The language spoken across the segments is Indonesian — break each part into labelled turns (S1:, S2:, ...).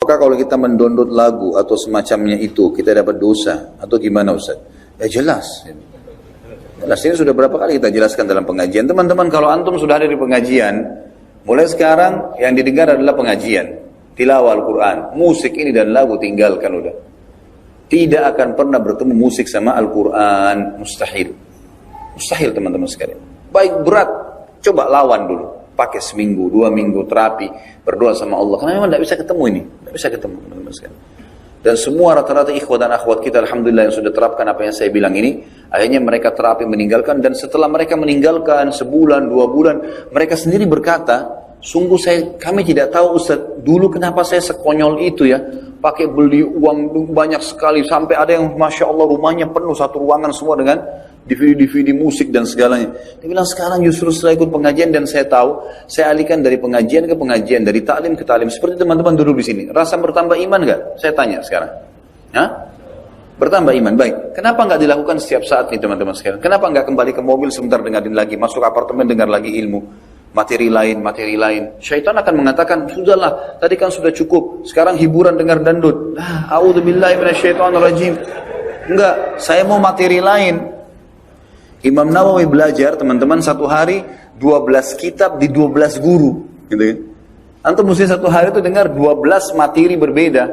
S1: Apakah kalau kita mendownload lagu atau semacamnya itu, kita dapat dosa? Atau gimana Ustaz? Ya jelas. Jelas, ini sudah berapa kali kita jelaskan dalam pengajian. Teman-teman, kalau antum sudah ada di pengajian, mulai sekarang yang didengar adalah pengajian. Tilawah Al-Quran. Musik ini dan lagu tinggalkan udah. Tidak akan pernah bertemu musik sama Al-Quran. Mustahil. Mustahil teman-teman sekalian. Baik berat, coba lawan dulu. Pakai seminggu, 2 minggu terapi, berdoa sama Allah. Karena memang tidak bisa ketemu ini, tidak bisa ketemu teman-teman sekalian. Dan semua rata-rata ikhwah dan akhwat kita, alhamdulillah yang sudah terapkan apa yang saya bilang ini, akhirnya mereka terapi meninggalkan. Dan setelah mereka meninggalkan sebulan, 2 bulan, mereka sendiri berkata, sungguh kami tidak tahu Ustaz, dulu kenapa saya sekonyol itu ya, pakai beli uang banyak sekali, sampai ada yang Masya Allah rumahnya penuh, satu ruangan semua dengan DVD musik dan segalanya. Dia bilang sekarang justru setelah ikut pengajian dan saya tahu, saya alihkan dari pengajian ke pengajian, dari taklim ke taklim. Seperti teman-teman dulu di sini. Rasa bertambah iman nggak? Saya tanya sekarang. Hah? Bertambah iman, baik. Kenapa nggak dilakukan setiap saat nih teman-teman sekalian? Kenapa nggak kembali ke mobil sebentar dengerin lagi, masuk apartemen dengar lagi ilmu, materi lain. Syaitan akan mengatakan, sudahlah, tadi kan sudah cukup. Sekarang hiburan dengar dandut. A'udzubillahi minasyaitonirrajim. Enggak, saya mau materi lain. Imam Nawawi belajar, teman-teman, satu hari 12 kitab di 12 guru, gitu kan? Antum mesti satu hari itu dengar 12 materi berbeda.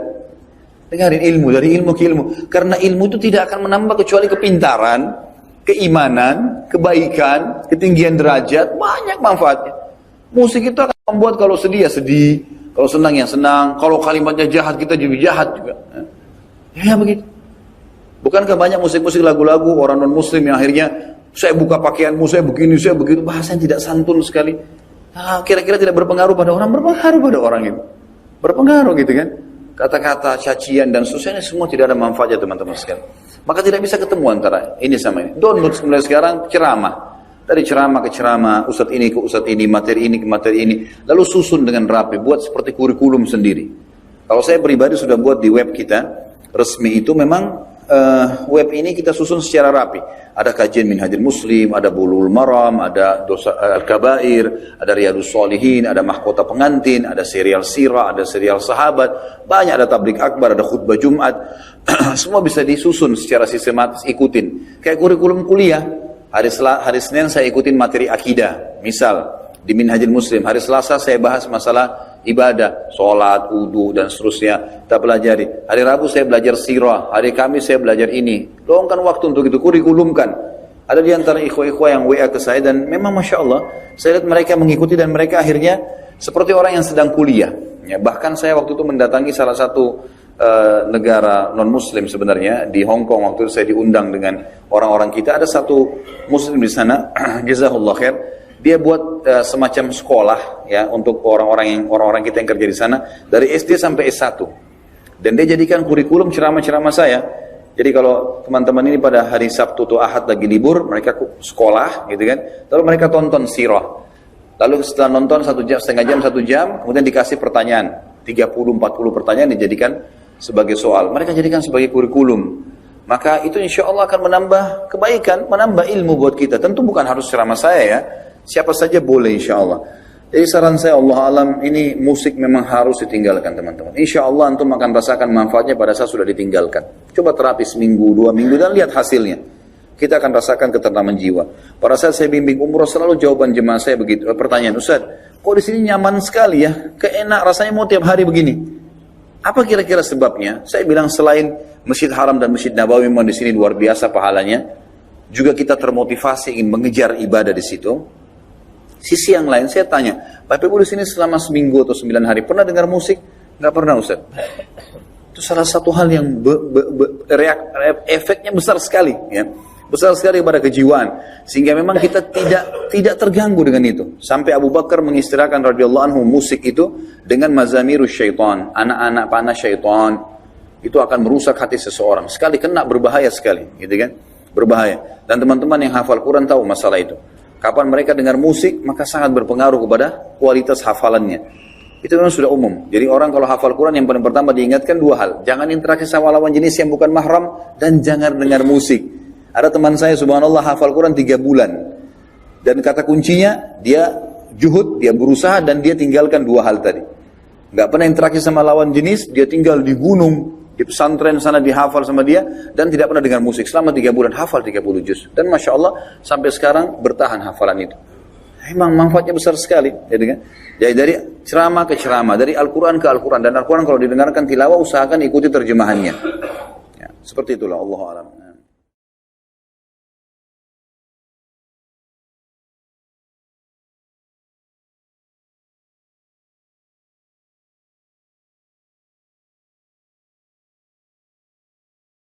S1: Dengarin ilmu, dari ilmu ke ilmu. Karena ilmu itu tidak akan menambah kecuali kepintaran, keimanan, kebaikan, ketinggian derajat, banyak manfaatnya. Musik itu akan membuat kalau sedih ya sedih, kalau senang ya senang, kalau kalimatnya jahat kita jadi jahat juga. Ya begitu. Bukankah banyak musik-musik lagu-lagu orang non-muslim yang akhirnya saya buka pakaianmu, saya begini, saya begitu, bahasa yang tidak santun sekali. Kira-kira tidak berpengaruh pada orang, berpengaruh pada orang itu. Berpengaruh gitu kan. Kata-kata, cacian dan susahnya semua tidak ada manfaatnya teman-teman sekalian. Maka tidak bisa ketemu antara ini sama ini. Download mulai sekarang ceramah. Dari ceramah ke ceramah, ustadz ini ke ustadz ini, materi ini ke materi ini. Lalu susun dengan rapi, buat seperti kurikulum sendiri. Kalau saya pribadi sudah buat di web kita, resmi itu memang web ini kita susun secara rapi. Ada kajian Minhajul Muslim, ada Bulughul Maram, ada dosa Al-Kabair, ada Riyadhus Shalihin, ada Mahkota Pengantin, ada serial sirah, ada serial sahabat, banyak, ada tablik akbar, ada khutbah Jumat. Semua bisa disusun secara sistematis, ikutin. Kayak kurikulum kuliah. Hari Senin saya ikutin materi akidah, misal di Minhajul Muslim. Hari Selasa saya bahas masalah ibadah, sholat, wudu dan seterusnya. Kita pelajari. Hari Rabu saya belajar sirah. Hari Kamis saya belajar ini. Luangkan waktu untuk itu, kurikulumkan. Ada di antara ikhwah-ikhwah yang WA ke saya dan memang Masya Allah, saya lihat mereka mengikuti dan mereka akhirnya seperti orang yang sedang kuliah. Ya, bahkan saya waktu itu mendatangi salah satu negara non-muslim sebenarnya, di Hong Kong. Waktu itu saya diundang dengan orang-orang kita. Ada satu muslim di sana, jazahullah khair. Dia buat semacam sekolah ya untuk orang-orang kita yang kerja di sana dari SD sampai S1. Dan dia jadikan kurikulum ceramah-ceramah saya. Jadi kalau teman-teman ini pada hari Sabtu atau Ahad lagi libur, mereka sekolah gitu kan. Lalu mereka tonton sirah. Lalu setelah nonton 1 jam, setengah jam, 1 jam, kemudian dikasih pertanyaan. 30-40 pertanyaan dijadikan sebagai soal. Mereka jadikan sebagai kurikulum. Maka itu insya Allah akan menambah kebaikan, menambah ilmu buat kita. Tentu bukan harus ceramah saya ya. Siapa saja boleh insya Allah. Jadi saran saya Allah alam, ini musik memang harus ditinggalkan teman-teman. Insya Allah antum akan rasakan manfaatnya pada saat sudah ditinggalkan. Coba terapi seminggu, 2 minggu dan lihat hasilnya. Kita akan rasakan ketentraman jiwa. Pada saat saya bimbing umroh selalu jawaban jemaah saya begitu. Pertanyaan, Ustaz, kok di sini nyaman sekali ya? Keenak rasanya mau tiap hari begini. Apa kira-kira sebabnya? Saya bilang selain Masjid Haram dan Masjid Nabawi memang di sini luar biasa pahalanya, juga kita termotivasi ingin mengejar ibadah di situ. Sisi yang lain saya tanya, Bapak Ibu di sini selama seminggu atau 9 hari pernah dengar musik? Nggak pernah Ustaz. Itu salah satu hal yang efeknya besar sekali, ya, besar sekali kepada kejiwaan, sehingga memang kita tidak terganggu dengan itu. Sampai Abu Bakar mengistilahkan radhiyallahu anhu musik itu dengan mazamirus syaitan, anak-anak panah syaitan. Itu akan merusak hati seseorang. Sekali kena berbahaya sekali, gitu kan? Berbahaya. Dan teman-teman yang hafal Quran tahu masalah itu. Kapan mereka dengar musik, maka sangat berpengaruh kepada kualitas hafalannya. Itu memang sudah umum. Jadi orang kalau hafal Quran yang paling pertama diingatkan 2 hal. Jangan interaksi sama lawan jenis yang bukan mahram, dan jangan dengar musik. Ada teman saya subhanallah hafal Quran 3 bulan. Dan kata kuncinya, dia juhud, dia berusaha, dan dia tinggalkan 2 hal tadi. nggak pernah interaksi sama lawan jenis, dia tinggal di gunung, di pesantren sana dihafal sama dia, dan tidak pernah dengar musik. Selama 3 bulan hafal 30 juz. Dan Masya Allah, sampai sekarang bertahan hafalan itu. Memang manfaatnya besar sekali. Kan? Jadi dari ceramah ke ceramah, dari Al-Quran ke Al-Quran. Dan Al-Quran kalau didengarkan tilawah, usahakan ikuti terjemahannya. Ya, seperti itulah, Allahu a'lam.